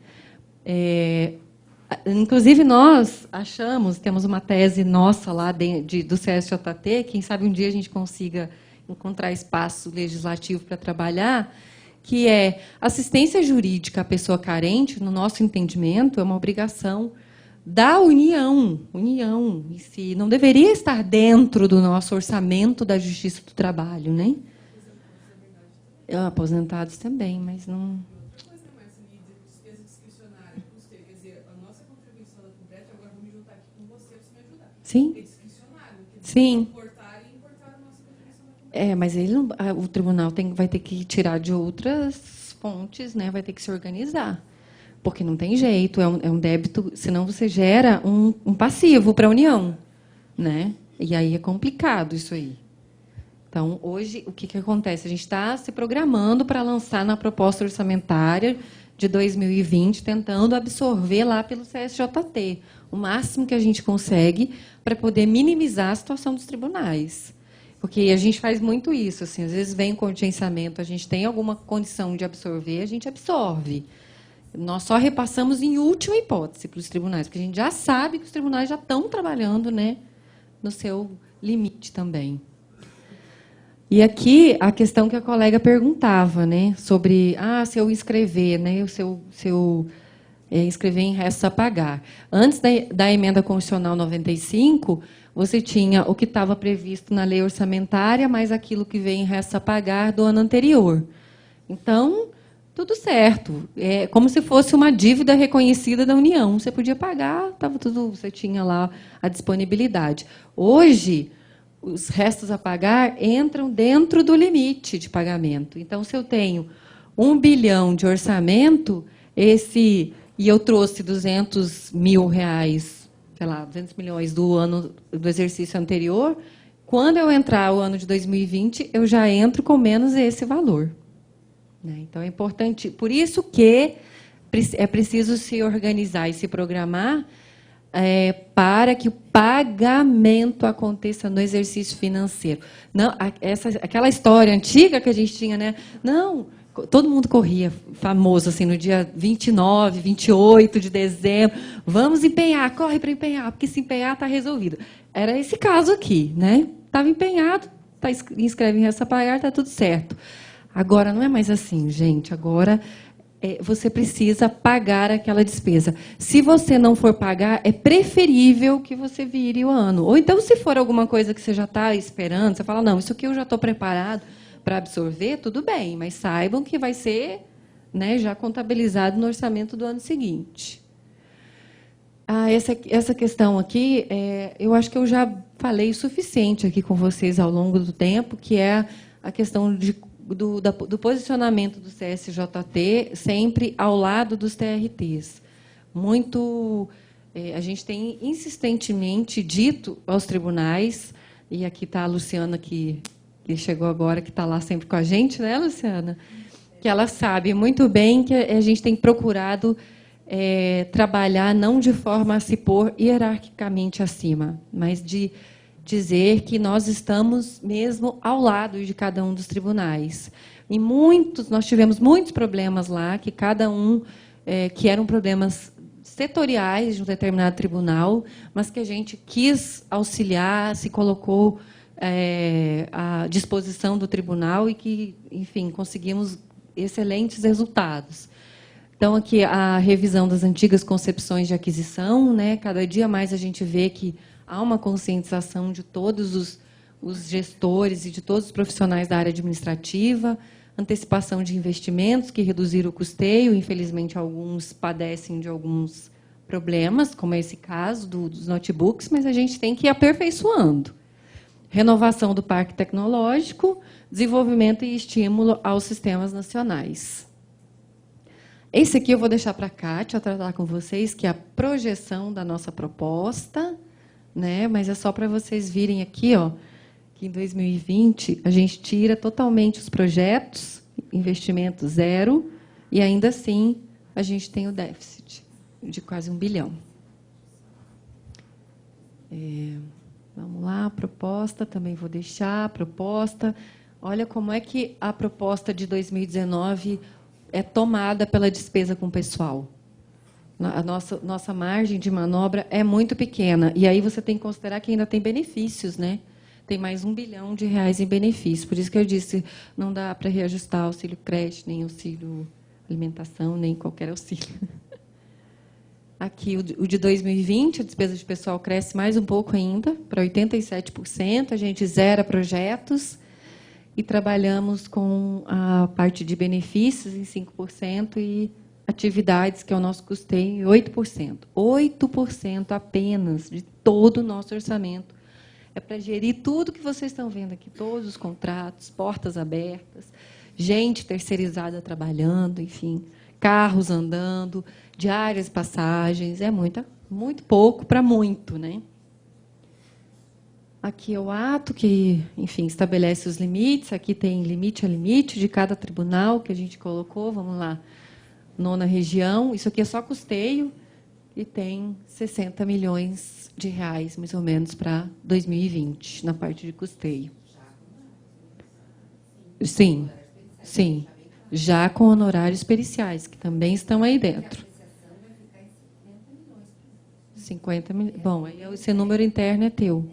A: Inclusive, nós achamos, temos uma tese nossa lá do CSJT, quem sabe um dia a gente consiga encontrar espaço legislativo para trabalhar, que é assistência jurídica à pessoa carente, no nosso entendimento, é uma obrigação da União em si, não deveria estar dentro do nosso orçamento da Justiça do Trabalho, né? Aposentados também, mas não... Sim. Sim. Mas ele não, o tribunal vai ter que tirar de outras fontes, né? Vai ter que se organizar. Porque não tem jeito, é um débito, senão você gera um passivo para a União, né? E aí é complicado isso aí. Então, hoje, o que acontece? A gente está se programando para lançar na proposta orçamentária de 2020, tentando absorver lá pelo CSJT o máximo que a gente consegue para poder minimizar a situação dos tribunais. Porque a gente faz muito isso, assim, às vezes vem o contingenciamento, a gente tem alguma condição de absorver, a gente absorve. Nós só repassamos em última hipótese para os tribunais, porque a gente já sabe que os tribunais já estão trabalhando, né, no seu limite também. E aqui a questão que a colega perguntava, né, sobre se eu inscrever, né, se eu inscrever em restos a pagar. Antes da emenda constitucional 95, você tinha o que estava previsto na lei orçamentária, mais aquilo que vem em restos a pagar do ano anterior. Então, tudo certo. É como se fosse uma dívida reconhecida da União. Você podia pagar, estava tudo, você tinha lá a disponibilidade. Hoje, os restos a pagar entram dentro do limite de pagamento. Então, se eu tenho 1 bilhão de orçamento, e eu trouxe 200 mil reais, sei lá, 200 milhões do exercício anterior, quando eu entrar o ano de 2020, eu já entro com menos esse valor. Então, é importante. Por isso que é preciso se organizar e se programar para que o pagamento aconteça no exercício financeiro. Não, aquela história antiga que a gente tinha, né? Não, todo mundo corria, famoso, assim, no dia 29, 28 de dezembro. Vamos empenhar, corre para empenhar, porque se empenhar está resolvido. Era esse caso aqui, né? Estava empenhado, inscreve em resta a pagar, está tudo certo. Agora, não é mais assim, gente. Agora, você precisa pagar aquela despesa. Se você não for pagar, é preferível que você vire o ano. Ou então, se for alguma coisa que você já está esperando, você fala, não, isso aqui eu já estou preparado para absorver, tudo bem, mas saibam que vai ser, né, já contabilizado no orçamento do ano seguinte. Essa questão aqui, eu acho que eu já falei o suficiente aqui com vocês ao longo do tempo, que é a questão do posicionamento do CSJT sempre ao lado dos TRTs. A gente tem insistentemente dito aos tribunais, e aqui está a Luciana, que chegou agora, que está lá sempre com a gente, né, Luciana? Que ela sabe muito bem que a gente tem procurado trabalhar não de forma a se pôr hierarquicamente acima, mas de dizer que nós estamos mesmo ao lado de cada um dos tribunais. E nós tivemos muitos problemas lá, que cada um, que eram problemas setoriais de um determinado tribunal, mas que a gente quis auxiliar, se colocou à disposição do tribunal e que, enfim, conseguimos excelentes resultados. Então, aqui, a revisão das antigas concepções de aquisição, né? Cada dia mais a gente vê que há uma conscientização de todos os gestores e de todos os profissionais da área administrativa, antecipação de investimentos que reduziram o custeio. Infelizmente, alguns padecem de alguns problemas, como é esse caso dos notebooks, mas a gente tem que ir aperfeiçoando. Renovação do parque tecnológico, desenvolvimento e estímulo aos sistemas nacionais. Esse aqui eu vou deixar para a Kátia tratar com vocês, que é a projeção da nossa proposta, né? Mas é só para vocês virem aqui, ó, que em 2020 a gente tira totalmente os projetos, investimento zero, e ainda assim a gente tem o déficit de quase 1 bilhão. Vamos lá, a proposta, também vou deixar a proposta. Olha como é que a proposta de 2019 é tomada pela despesa com pessoal. A nossa margem de manobra é muito pequena. E aí você tem que considerar que ainda tem benefícios, né? Tem mais 1 bilhão de reais em benefícios. Por isso que eu disse, não dá para reajustar auxílio creche, nem auxílio alimentação, nem qualquer auxílio. Aqui, o de 2020, a despesa de pessoal cresce mais um pouco ainda, para 87%. A gente zera projetos e trabalhamos com a parte de benefícios em 5% e atividades, que é o nosso custeio, em 8%. 8% apenas de todo o nosso orçamento. É para gerir tudo que vocês estão vendo aqui, todos os contratos, portas abertas, gente terceirizada trabalhando, enfim, carros andando, diárias, passagens, é muito pouco para muito, né? Aqui é o ato que, enfim, estabelece os limites. Aqui tem limite a limite de cada tribunal que a gente colocou. Vamos lá. 9ª região. Isso aqui é só custeio. E tem 60 milhões de reais, mais ou menos, para 2020, na parte de custeio. Sim, sim. Já com honorários periciais, que também estão aí dentro. 50 milhões. Bom, aí esse número interno é teu.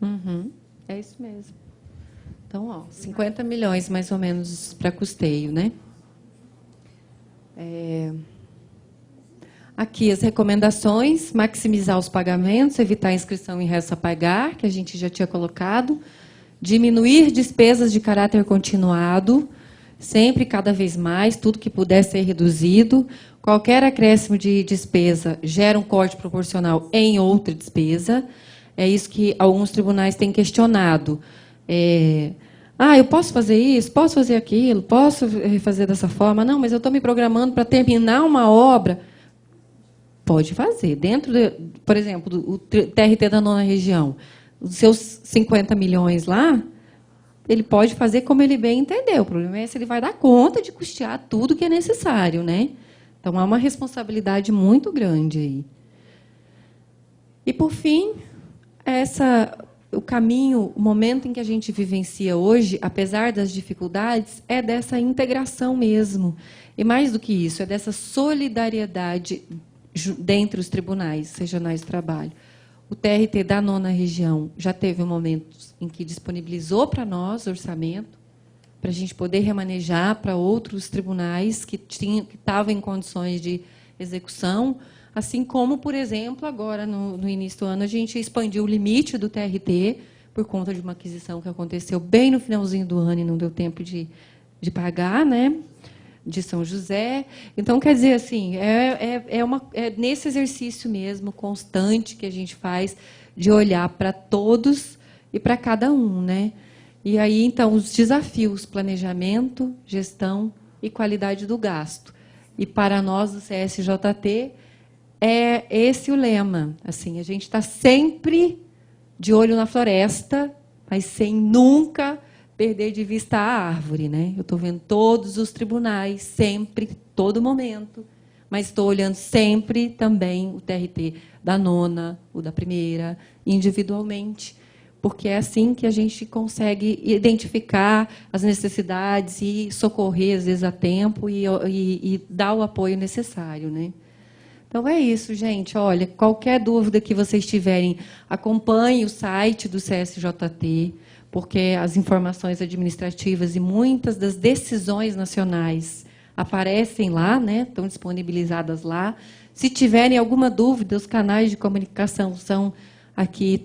A: Uhum, é isso mesmo. Então, ó, 50 milhões, mais ou menos, para custeio, né? Aqui as recomendações: maximizar os pagamentos, evitar a inscrição em resto a pagar, que a gente já tinha colocado, diminuir despesas de caráter continuado, sempre cada vez mais, tudo que puder ser reduzido. Qualquer acréscimo de despesa gera um corte proporcional em outra despesa. É isso que alguns tribunais têm questionado. Eu posso fazer isso, posso fazer aquilo, posso fazer dessa forma. Não, mas eu estou me programando para terminar uma obra. Pode fazer. Por exemplo, o TRT da 9ª região, os seus 50 milhões lá, ele pode fazer como ele bem entender. O problema é se ele vai dar conta de custear tudo que é necessário, né? Então, há uma responsabilidade muito grande aí. E, por fim, o caminho, o momento em que a gente vivencia hoje, apesar das dificuldades, é dessa integração mesmo. E, mais do que isso, é dessa solidariedade dentre os tribunais regionais de trabalho. O TRT da 9ª região já teve momentos em que disponibilizou para nós orçamento, para a gente poder remanejar para outros tribunais que estavam em condições de execução, assim como, por exemplo, agora, no início do ano, a gente expandiu o limite do TRT por conta de uma aquisição que aconteceu bem no finalzinho do ano e não deu tempo de pagar, né? De São José. Então, quer dizer, assim, é nesse exercício mesmo, constante, que a gente faz, de olhar para todos e para cada um, né? E aí, então, os desafios: planejamento, gestão e qualidade do gasto. E para nós, do CSJT, é esse o lema. Assim, a gente está sempre de olho na floresta, mas sem nunca perder de vista a árvore, né? Eu estou vendo todos os tribunais, sempre, todo momento, mas estou olhando sempre também o TRT da 9ª, o da 1ª, individualmente, porque é assim que a gente consegue identificar as necessidades e socorrer, às vezes, a tempo e dar o apoio necessário, né? Então, é isso, gente. Olha, qualquer dúvida que vocês tiverem, acompanhe o site do CSJT, porque as informações administrativas e muitas das decisões nacionais aparecem lá, né? Estão disponibilizadas lá. Se tiverem alguma dúvida, os canais de comunicação são aqui.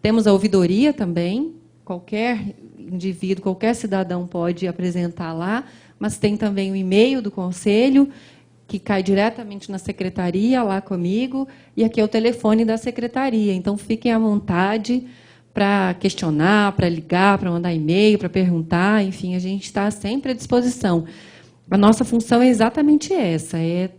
A: Temos a ouvidoria também, qualquer indivíduo, qualquer cidadão pode apresentar lá, mas tem também o e-mail do Conselho, que cai diretamente na secretaria, lá comigo, e aqui é o telefone da secretaria. Então, fiquem à vontade para questionar, para ligar, para mandar e-mail, para perguntar, enfim, a gente está sempre à disposição. A nossa função é exatamente essa, é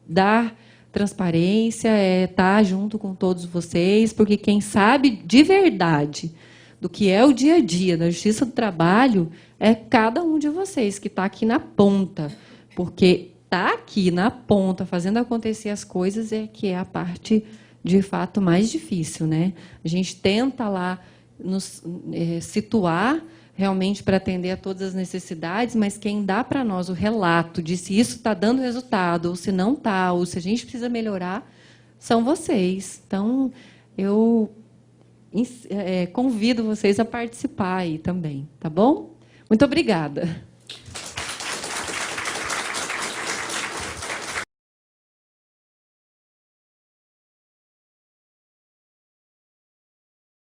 A: dar transparência, é estar junto com todos vocês, porque quem sabe de verdade do que é o dia a dia da Justiça do Trabalho é cada um de vocês que está aqui na ponta, porque estar aqui na ponta, fazendo acontecer as coisas, é que é a parte, de fato, mais difícil, né? A gente tenta lá nos situar realmente para atender a todas as necessidades, mas quem dá para nós o relato de se isso está dando resultado, ou se não está, ou se a gente precisa melhorar, são vocês. Então, eu convido vocês a participar aí também, tá bom? Muito obrigada.